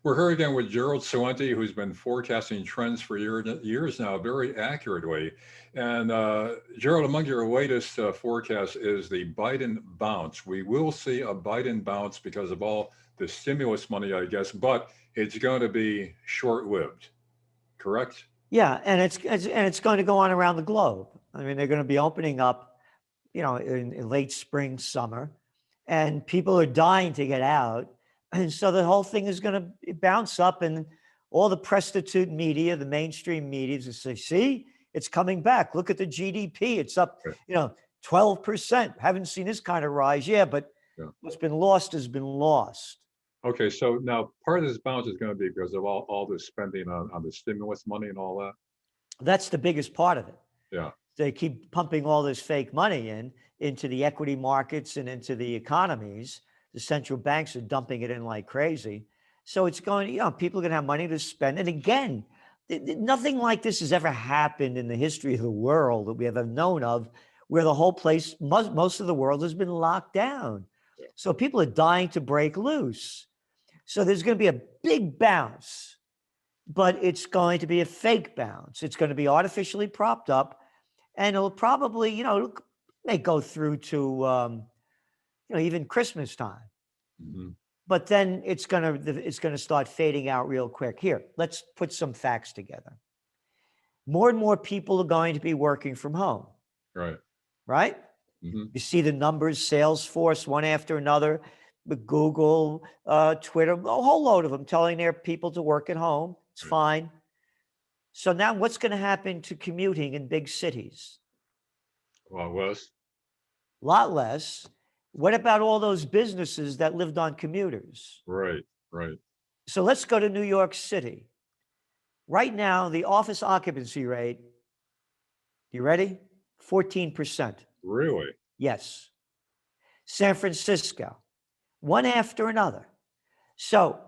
We're here again with Gerald Celente, who's been forecasting trends for years now, very accurately. And Gerald, among your latest forecasts is the Biden bounce. We will see a Biden bounce because of all the stimulus money, I guess, but it's going to be short-lived, correct? Yeah, and it's going to go on around the globe. I mean, they're going to be opening up, in late spring, summer, and people are dying to get out, and so the whole thing is going to bounce up, and all the prostitute media, the mainstream media, is say, "See, it's coming back. Look at the GDP; it's up, Right. 12%. Haven't seen this kind of rise, yeah, but Yeah. what's been lost has been lost." Okay, so now part of this bounce is going to be because of all the spending on the stimulus money and all that. That's the biggest part of it. Yeah. They keep pumping all this fake money into the equity markets and into the economies. The central banks are dumping it in like crazy. So it's going, people are going to have money to spend. And again, nothing like this has ever happened in the history of the world that we have known of, where the whole place, most of the world has been locked down. Yeah. So people are dying to break loose. So there's going to be a big bounce, but it's going to be a fake bounce. It's going to be artificially propped up. And it'll probably, it may go through to, even Christmas time. Mm-hmm. But then it's gonna start fading out real quick. Here, let's put some facts together. More and more people are going to be working from home. Right. Right? Mm-hmm. You see the numbers, Salesforce, one after another, Google, Twitter, a whole load of them telling their people to work at home. It's fine. So now what's going to happen to commuting in big cities? A lot less. A lot less. What about all those businesses that lived on commuters? Right, right. So let's go to New York City. Right now, the office occupancy rate, you ready? 14%. Really? Yes. San Francisco, one after another. So,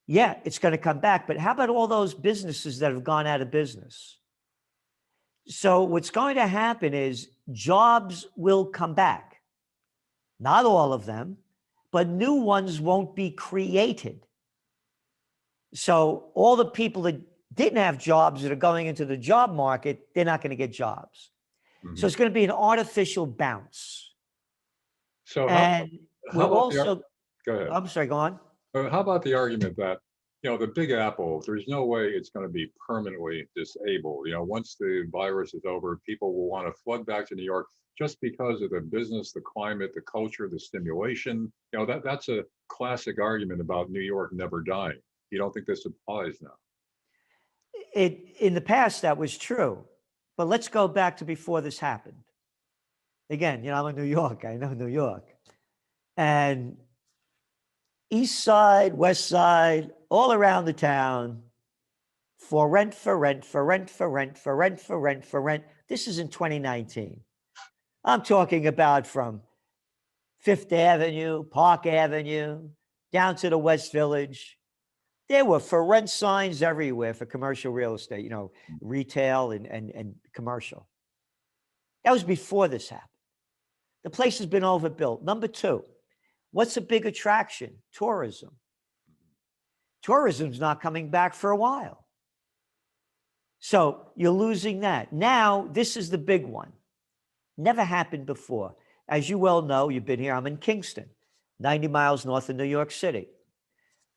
yeah, it's going to come back. But how about all those businesses that have gone out of business? So what's going to happen is jobs will come back. Not all of them, but new ones won't be created. So all the people that didn't have jobs that are going into the job market, they're not going to get jobs. Mm-hmm. So it's going to be an artificial bounce. So how about go ahead. I'm sorry, go on. How about the argument that, the Big Apple, there's no way it's going to be permanently disabled. Once the virus is over, people will want to flood back to New York just because of the business, the climate, the culture, the stimulation. That's a classic argument about New York never dying. You don't think this applies now? In the past, that was true. But let's go back to before this happened. Again, I'm in New York. I know New York. And East Side, West Side, all around the town, for rent, for rent, for rent, for rent, for rent, for rent, for rent. This is in 2019. I'm talking about from Fifth Avenue, Park Avenue, down to the West Village. There were for rent signs everywhere for commercial real estate, retail and commercial. That was before this happened. The place has been overbuilt. Number two, what's a big attraction? Tourism. Tourism's not coming back for a while. So you're losing that. Now, this is the big one. Never happened before. As you well know, you've been here, I'm in Kingston, 90 miles north of New York City.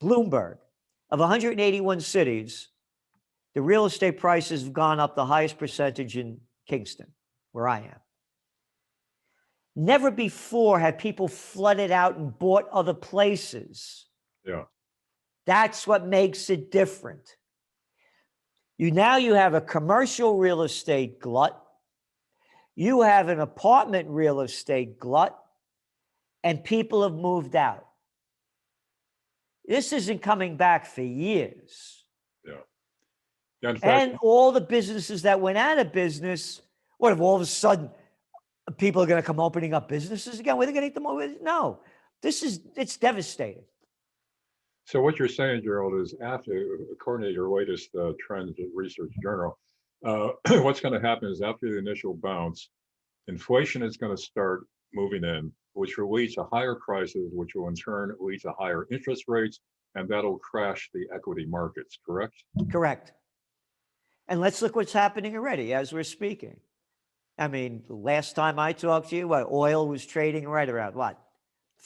Bloomberg, of 181 cities, the real estate prices have gone up the highest percentage in Kingston, where I am. Never before had people flooded out and bought other places. Yeah. That's what makes it different. You have a commercial real estate glut. You have an apartment real estate glut, and people have moved out. This isn't coming back for years. Yeah. In fact, and all the businesses that went out of business, what if all of a sudden people are going to come opening up businesses again? Where are they going to eat them over? No, it's devastating. So what you're saying, Gerald, is according to your latest Trends Research Journal, what's going to happen is after the initial bounce, inflation is going to start moving in, which will lead to higher prices, which will in turn lead to higher interest rates, and that'll crash the equity markets, correct? Correct. And let's look what's happening already as we're speaking. I mean, last time I talked to you, what, oil was trading right around what,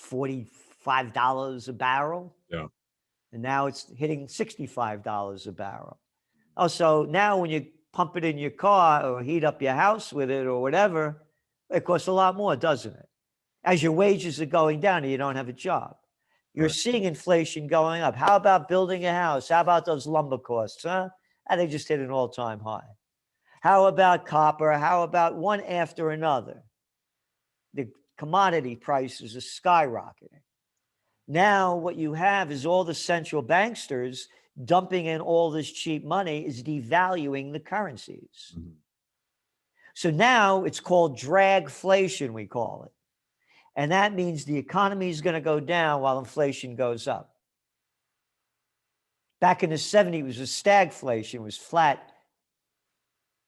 $45 a barrel? Yeah. And now it's hitting $65 a barrel. Oh, so now when you pump it in your car or heat up your house with it or whatever, it costs a lot more, doesn't it? As your wages are going down and you don't have a job. You're Right. seeing inflation going up. How about building a house? How about those lumber costs, huh? And they just hit an all-time high. How about copper? How about one after another? The commodity prices are skyrocketing. Now, what you have is all the central banksters dumping in all this cheap money is devaluing the currencies. Mhm. So now it's called dragflation, we call it. And that means the economy is going to go down while inflation goes up. Back in the 70s, it was a stagflation, it was flat,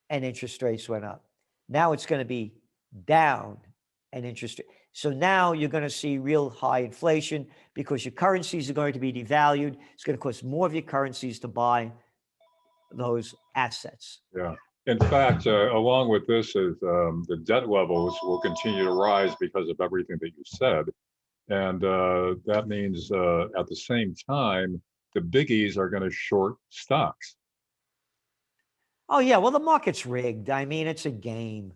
and interest rates went up. Now it's going to be down and interest rate. So now you're going to see real high inflation because your currencies are going to be devalued. It's going to cost more of your currencies to buy those assets. Yeah. In fact, along with this is the debt levels will continue to rise because of everything that you said. And that means at the same time, the biggies are going to short stocks. Oh, yeah. Well, the market's rigged. I mean, it's a game.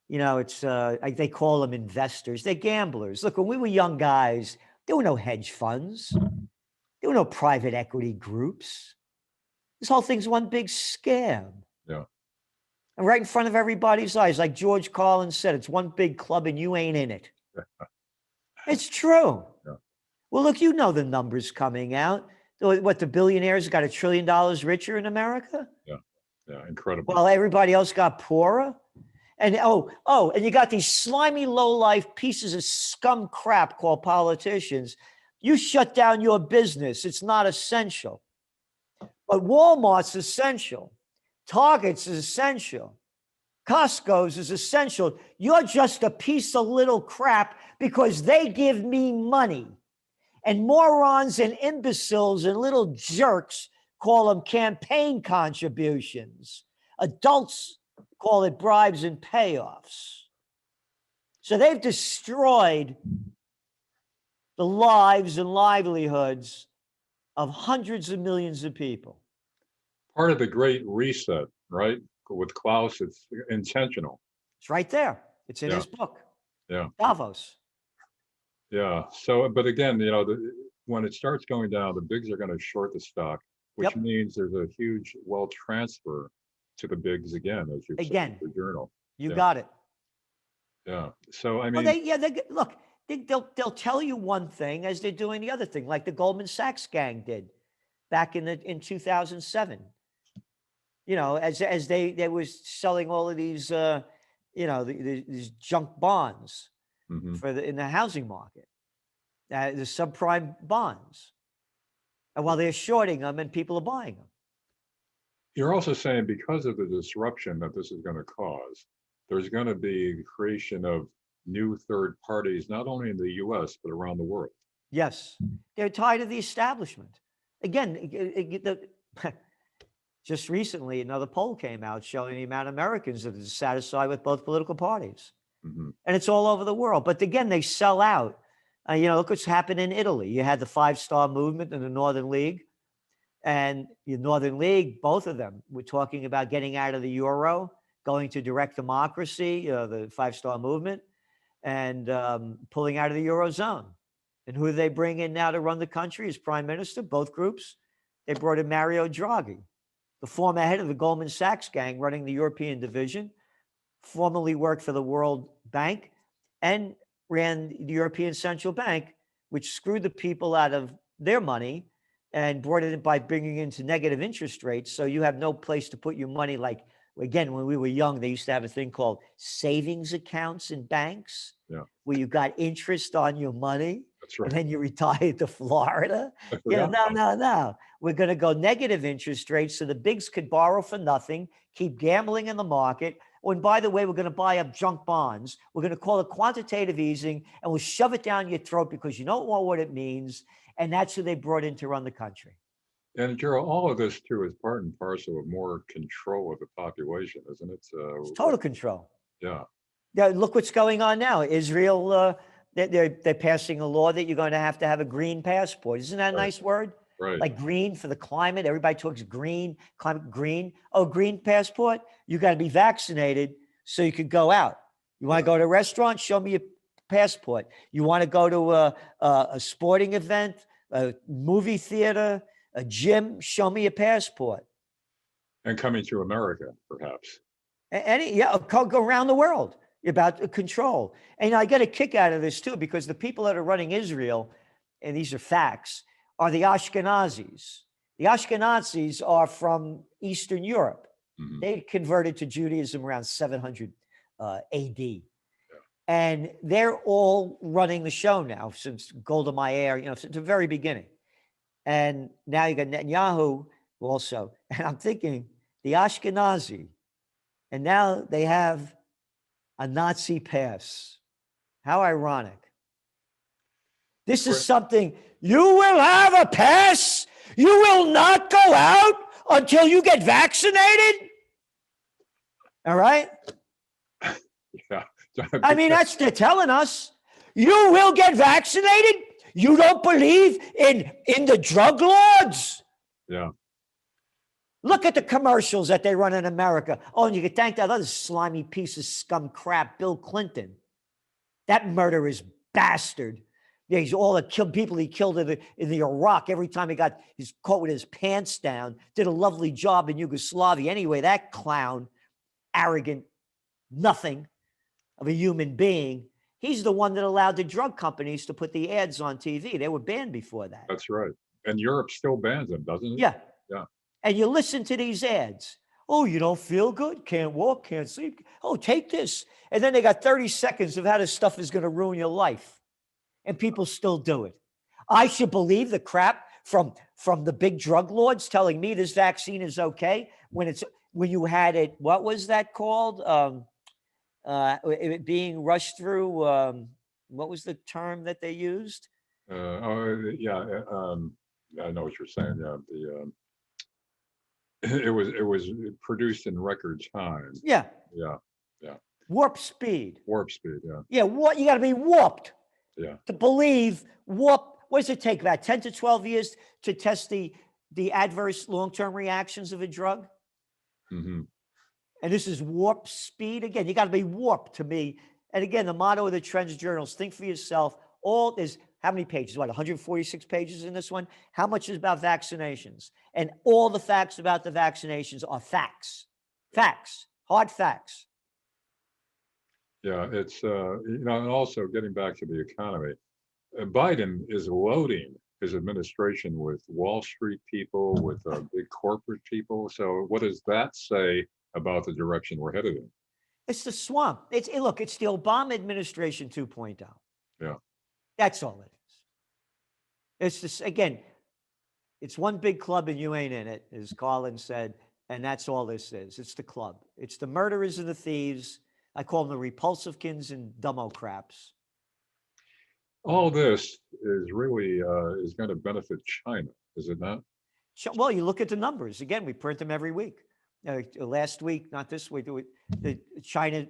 You know, it's they call them investors. They're gamblers. Look, when we were young guys, there were no hedge funds. There were no private equity groups. This whole thing's one big scam. Yeah. And right in front of everybody's eyes, like George Carlin said, it's one big club and you ain't in it. It's true. Yeah. Well, look, you know the numbers coming out. What, the billionaires got $1 trillion richer in America? Yeah. Yeah. Incredible. While everybody else got poorer? And and you got these slimy, low-life pieces of scum crap called politicians. You shut down your business. It's not essential. But Walmart's essential. Target's is essential. Costco's is essential. You're just a piece of little crap because they give me money. And morons and imbeciles and little jerks call them campaign contributions. Adults call it bribes and payoffs. So they've destroyed the lives and livelihoods of hundreds of millions of people. Part of the Great Reset, right? With Klaus, it's intentional. It's right there. It's in his book. Yeah. Davos. Yeah. So, but again, you know, when it starts going down, the bigs are going to short the stock, which means there's a huge wealth transfer to the bigs again, as you said in the journal. You got it. Yeah. So, I mean, look, they'll tell you one thing as they're doing the other thing, like the Goldman Sachs gang did back in 2007. You know, as they was selling all of these, these junk bonds in the housing market, the subprime bonds, and while they're shorting them and people are buying them. You're also saying because of the disruption that this is going to cause, there's going to be the creation of new third parties, not only in the US, but around the world. Yes. They're tired of the establishment. Again, just recently, another poll came out showing the amount of Americans that are dissatisfied with both political parties. And it's all over the world. But again, they sell out. Look what's happened in Italy. You had the 5-star movement in the Northern League. And the Northern League, both of them, were talking about getting out of the euro, going to direct democracy, the 5-star movement, and pulling out of the Eurozone. And who do they bring in now to run the country as prime minister? Both groups. They brought in Mario Draghi, the former head of the Goldman Sachs gang running the European division, formerly worked for the World Bank and ran the European Central Bank, which screwed the people out of their money and brought it in by bringing into negative interest rates. So you have no place to put your money. Like, again, when we were young, they used to have a thing called savings accounts in banks, where you got interest on your money. That's right. And then you retired to Florida. No. We're going to go negative interest rates so the bigs could borrow for nothing, keep gambling in the market. Oh, and by the way, we're going to buy up junk bonds. We're going to call it quantitative easing, and we'll shove it down your throat because you don't know what it means. And that's who they brought in to run the country. And Gerald, all of this too is part and parcel of more control of the population, isn't it? It's total control. Yeah. Yeah, look what's going on now. Israel, they're passing a law that you're going to have a green passport. Isn't that a Right. nice word? Right. Like green for the climate. Everybody talks green, climate green. Oh, green passport. You got to be vaccinated so you could go out. You want to go to a restaurant? Show me your passport. You want to go to a sporting event, a movie theater, a gym? Show me your passport. And coming to America, perhaps. Go around the world about control. And I get a kick out of this too, because the people that are running Israel, and these are facts, are the Ashkenazis. The Ashkenazis are from Eastern Europe. Mm-hmm. They converted to Judaism around 700 AD. Yeah. And they're all running the show now since Golda Meir, since the very beginning. And now you got Netanyahu also. And I'm thinking, the Ashkenazi, and now they have a Nazi pass. How ironic. This is something, you will have a pass. You will not go out until you get vaccinated. All right? Yeah. I mean, they're telling us. You will get vaccinated. You don't believe in the drug lords? Yeah. Look at the commercials that they run in America. Oh, and you can thank that other slimy piece of scum crap, Bill Clinton. That murderous bastard. Yeah, he's all the people he killed in the Iraq. Every time he got his caught with his pants down, did a lovely job in Yugoslavia. Anyway, that clown, arrogant, nothing of a human being, he's the one that allowed the drug companies to put the ads on TV. They were banned before that. That's right. And Europe still bans them, doesn't it? Yeah. Yeah. And you listen to these ads. Oh, you don't feel good? Can't walk, can't sleep. Oh, take this. And then they got 30 seconds of how this stuff is going to ruin your life. And people still do it. I should believe the crap from the big drug lords telling me this vaccine is okay when you had it, what was that called? It being rushed through, what was the term that they used? I know what you're saying. Yeah, it was produced in record time. Yeah. Yeah. Warp speed. Warp speed. Yeah. Yeah. What you got to be warped. Yeah. To believe warp. What does it take? About 10 to 12 years to test the adverse long-term reactions of a drug. Mm-hmm. And this is warp speed. Again, you got to be warped to me. And again, the motto of the Trends journals: think for yourself. All is how many pages? What, 146 pages in this one? How much is about vaccinations? And all the facts about the vaccinations are facts. Facts. Hard facts. Yeah, it's and also getting back to the economy, Biden is loading his administration with Wall Street people, with big corporate people. So what does that say about the direction we're headed in? It's the swamp. It's the Obama administration 2.0. Yeah. That's all it is. It's this, again, it's one big club and you ain't in it, as Carlin said, and that's all this is. It's the club. It's the murderers and the thieves. I call them the Repulsivekins and Dummocraps. All this is really is going to benefit China, is it not? Well, you look at the numbers. Again, we print them every week. Last week, not this week, China's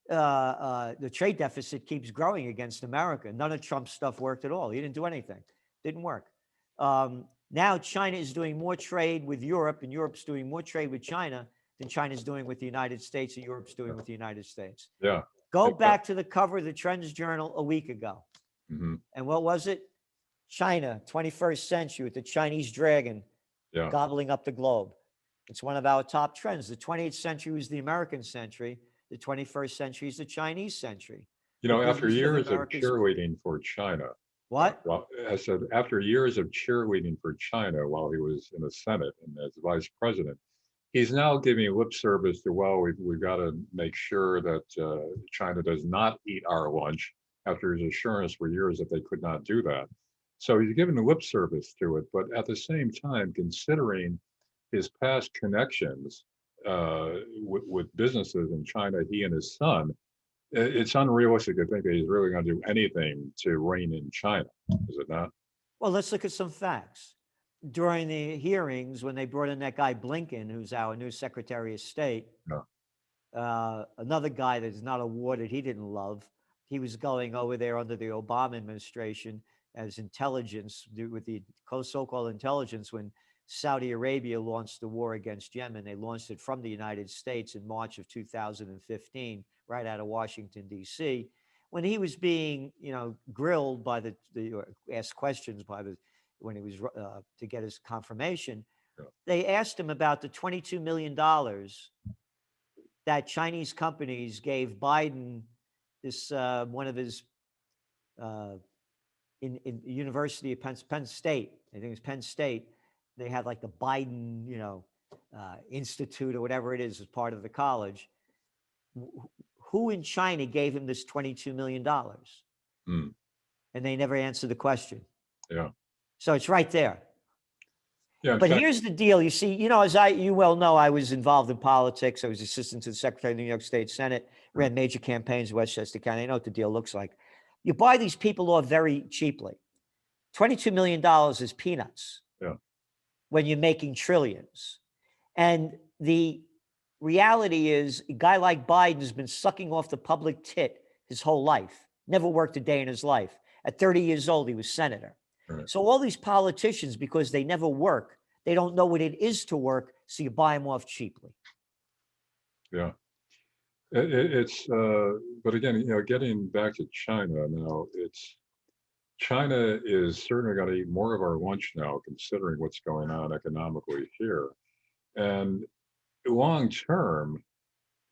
the trade deficit keeps growing against America. None of Trump's stuff worked at all. He didn't do anything. Didn't work. Now China is doing more trade with Europe, and Europe's doing more trade with China than China's doing with the United States, and Europe's doing with the United States. Yeah. Go back to the cover of the Trends Journal a week ago. Mm-hmm. And what was it? China, 21st century, with the Chinese dragon gobbling up the globe. It's one of our top trends. The 20th century was the American century. The 21st century is the Chinese century. After years of cheerleading for China. What? Well, I said, after years of cheerleading for China while he was in the Senate and as vice president, he's now giving lip service to, well, we've got to make sure that China does not eat our lunch, after his assurance for years that they could not do that. So he's giving lip service to it, but at the same time, considering his past connections with businesses in China, he and his son, It's unrealistic to think that he's really going to do anything to rein in China, is it not? Well, let's look at some facts. During the hearings, when they brought in that guy Blinken, who's our new Secretary of State, No. another guy that's not awarded, he didn't love. He was going over there under the Obama administration as intelligence with the so-called intelligence when Saudi Arabia launched the war against Yemen. They launched it from the United States in March of 2015, right out of Washington, D.C. When he was being, grilled by asked questions by when he was to get his confirmation, Yeah. they asked him about the $22 million that Chinese companies gave Biden, this one of his in University of Penn State. I think it was Penn State. They had like the Biden, Institute or whatever it is as part of the college. Who in China gave him this $22 million? Mm. And they never answered the question. Yeah. So it's right there. Yeah. But here's the deal. You see, as you well know, I was involved in politics. I was assistant to the Secretary of the New York State Senate, ran major campaigns in Westchester County. I know what the deal looks like. You buy these people off very cheaply. $22 million is peanuts. Yeah. When you're making trillions. And the reality is a guy like Biden has been sucking off the public tit his whole life. Never worked a day in his life. At 30 years old, he was senator. Right. So all these politicians, because they never work, they don't know what it is to work, so you buy them off cheaply. Yeah. But again, getting back to China now, China is certainly going to eat more of our lunch now, considering what's going on economically here. And long term,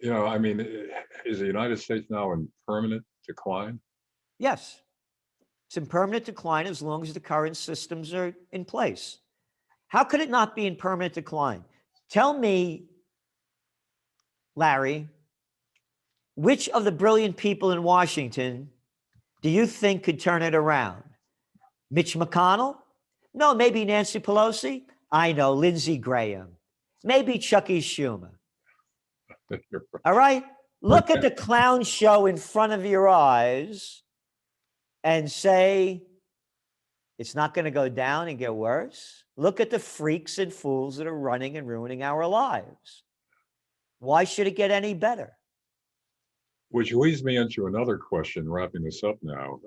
is the United States now in permanent decline? Yes. It's in permanent decline as long as the current systems are in place. How could it not be in permanent decline? Tell me, Larry, which of the brilliant people in Washington do you think could turn it around? Mitch McConnell? No, maybe Nancy Pelosi? I know, Lindsey Graham. Maybe Chucky Schumer. All right? Look at the clown show in front of your eyes and say, it's not going to go down and get worse. Look at the freaks and fools that are running and ruining our lives. Why should it get any better? Which leads me into another question, wrapping this up now.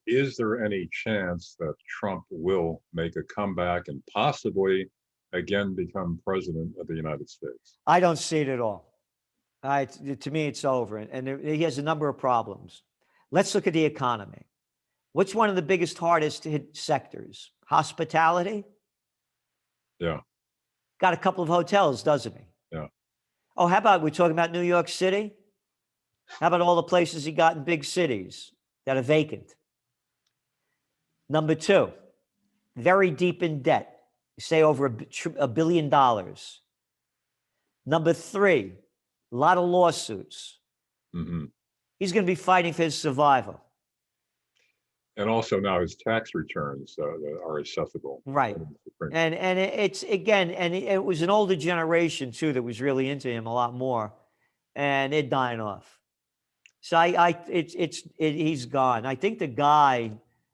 Is there any chance that Trump will make a comeback and possibly again become president of the United States? I don't see it at all. To me, it's over. And he has a number of problems. Let's look at the economy. What's one of the biggest, hardest hit sectors? Hospitality? Yeah. Got a couple of hotels, doesn't he? Yeah. Oh, how about we're talking about New York City? How about all the places he got in big cities that are vacant? Number two, very deep in debt. Say over $1 billion. Number three, a lot of lawsuits. Mm-hmm. He's going to be fighting for his survival. And also now his tax returns are accessible. Right. And it's, again, and it was an older generation too that was really into him a lot more, and it dying off. So he's gone. I think the guy,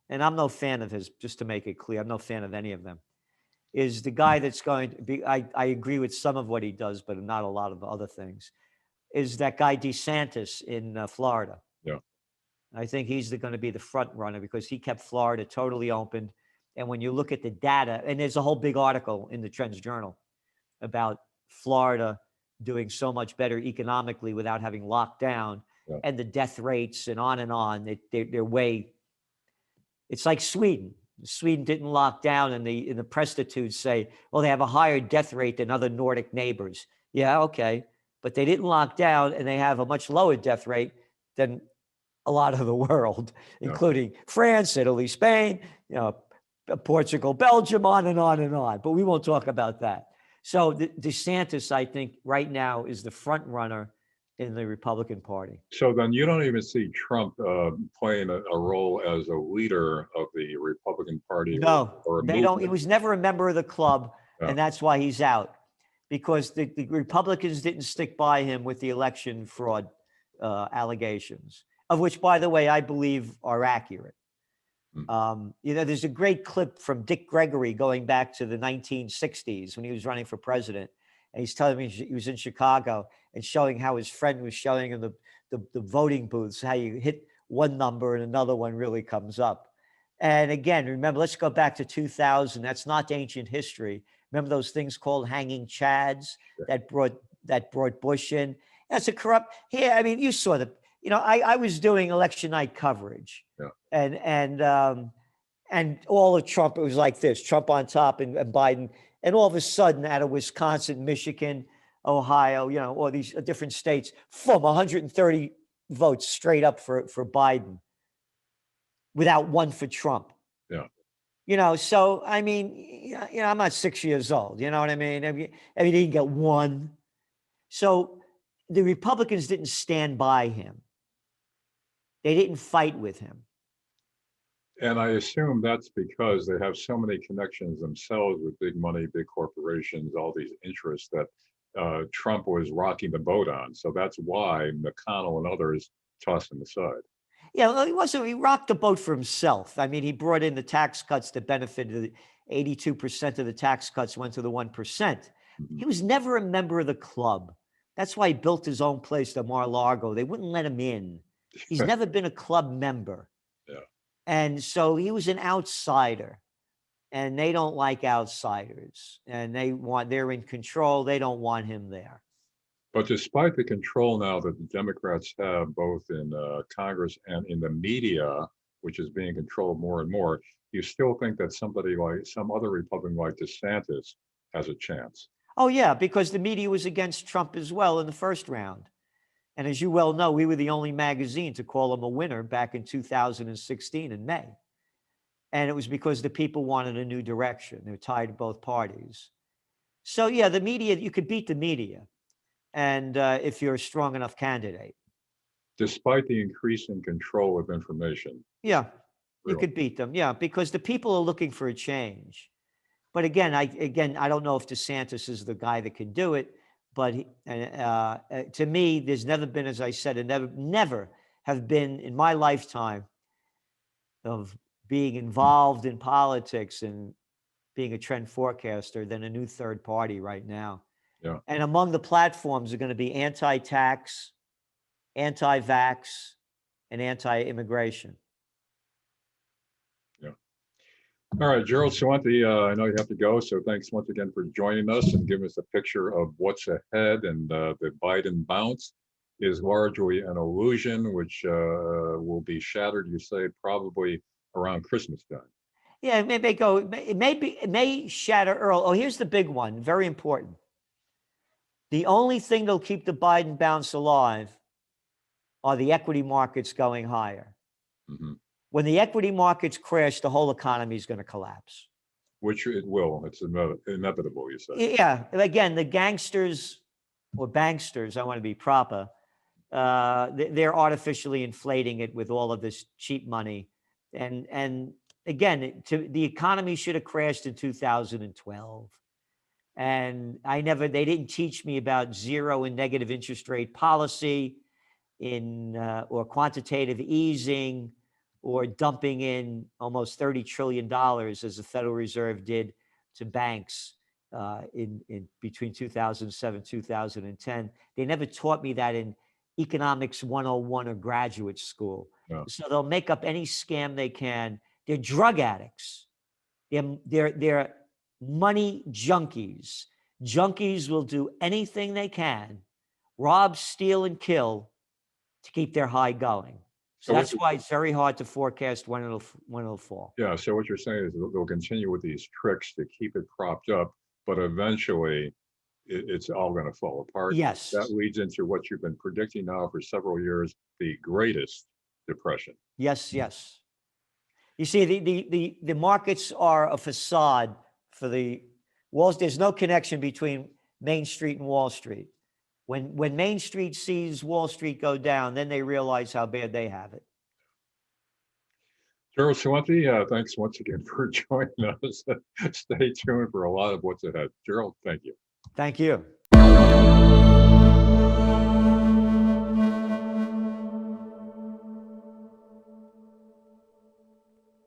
and I'm no fan of his, just to make it clear, I'm no fan of any of them, is the guy that's going to be, I agree with some of what he does, but not a lot of other things, is that guy DeSantis in Florida. Yeah. I think he's going to be the front runner because he kept Florida totally open. And when you look at the data, and there's a whole big article in the Trends Journal about Florida doing so much better economically without having locked down, yeah, and the death rates and on. They're way, it's like Sweden. Sweden didn't lock down, and the prostitutes say, well, they have a higher death rate than other Nordic neighbors. Yeah, okay. But they didn't lock down, and they have a much lower death rate than a lot of the world, including France, Italy, Spain, Portugal, Belgium, on and on and on. But we won't talk about that. So DeSantis, I think, right now is the front runner in the Republican Party. So then you don't even see Trump playing a role as a leader of the Republican Party? No, or they don't. He was never a member of the club, and that's why he's out. Because the Republicans didn't stick by him with the election fraud allegations, of which, by the way, I believe are accurate. There's a great clip from Dick Gregory going back to the 1960s when he was running for president. And he's telling me he was in Chicago and showing how his friend was showing him the voting booths, how you hit one number and another one really comes up. And again, remember, let's go back to 2000. That's not ancient history. Remember those things called hanging chads that brought Bush in? That's a corrupt. Here, I mean, you saw the. I was doing election night coverage, and all of Trump. It was like this: Trump on top and Biden, and all of a sudden, out of Wisconsin, Michigan, Ohio, all these different states, from 130 votes straight up for Biden, without one for Trump. Yeah. So I mean, I'm not 6 years old. You know what I mean? I mean, he didn't get one. So the Republicans didn't stand by him. They didn't fight with him. And I assume that's because they have so many connections themselves with big money, big corporations, all these interests that Trump was rocking the boat on. So that's why McConnell and others tossed him aside. Yeah, well, he rocked the boat for himself. I mean, he brought in the tax cuts that benefited 82% of the tax cuts went to the 1%. He was never a member of the club. That's why he built his own place at Mar-a-Lago. They wouldn't let him in. He's never been a club member. Yeah. And so he was an outsider. And they don't like outsiders. And they're in control. They don't want him there. But despite the control now that the Democrats have both in Congress and in the media, which is being controlled more and more, you still think that somebody like some other Republican like DeSantis has a chance? Oh, yeah, because the media was against Trump as well in the first round. And as you well know, we were the only magazine to call him a winner back in 2016 in May. And it was because the people wanted a new direction. They were tired of both parties. So, yeah, the media, you could beat the media. And if you're a strong enough candidate. Despite the increase in control of information. Yeah, really? You could beat them. Yeah, because the people are looking for a change. But again, I don't know if DeSantis is the guy that can do it. But to me, there's never been, as I said, and never have been in my lifetime of being involved in politics and being a trend forecaster than a new third party right now. Yeah. And among the platforms are going to be anti-tax, anti-vax, and anti-immigration. Yeah. All right, Gerald Celente, I know you have to go, so thanks once again for joining us and giving us a picture of what's ahead. And the Biden bounce is largely an illusion, which will be shattered, you say, probably around Christmas time. Yeah, it may shatter early. Oh, here's the big one, very important. The only thing that'll keep the Biden bounce alive are the equity markets going higher. Mm-hmm. When the equity markets crash, the whole economy is going to collapse. Which it will. It's inevitable, you say. Yeah. Again, the gangsters or banksters, I want to be proper, they're artificially inflating it with all of this cheap money. And again, the economy should have crashed in 2012. And they didn't teach me about zero and negative interest rate policy or quantitative easing or dumping in almost $30 trillion as the Federal Reserve did to banks in between 2007, 2010. They never taught me that in economics 101 or graduate school. Yeah. So they'll make up any scam they can. They're drug addicts. They're money junkies. Junkies will do anything they can, rob, steal, and kill to keep their high going. So that's why it's very hard to forecast when it'll fall. Yeah. So what you're saying is they'll continue with these tricks to keep it propped up, but eventually it's all going to fall apart. Yes. That leads into what you've been predicting now for several years, the greatest depression. Yes. You see, the markets are a facade for the walls. There's no connection between Main Street and Wall Street. When Main Street sees Wall Street go down, then they realize how bad they have it. Gerald Celente, thanks once again for joining us. Stay tuned for a lot of what's ahead. Gerald, thank you. Thank you.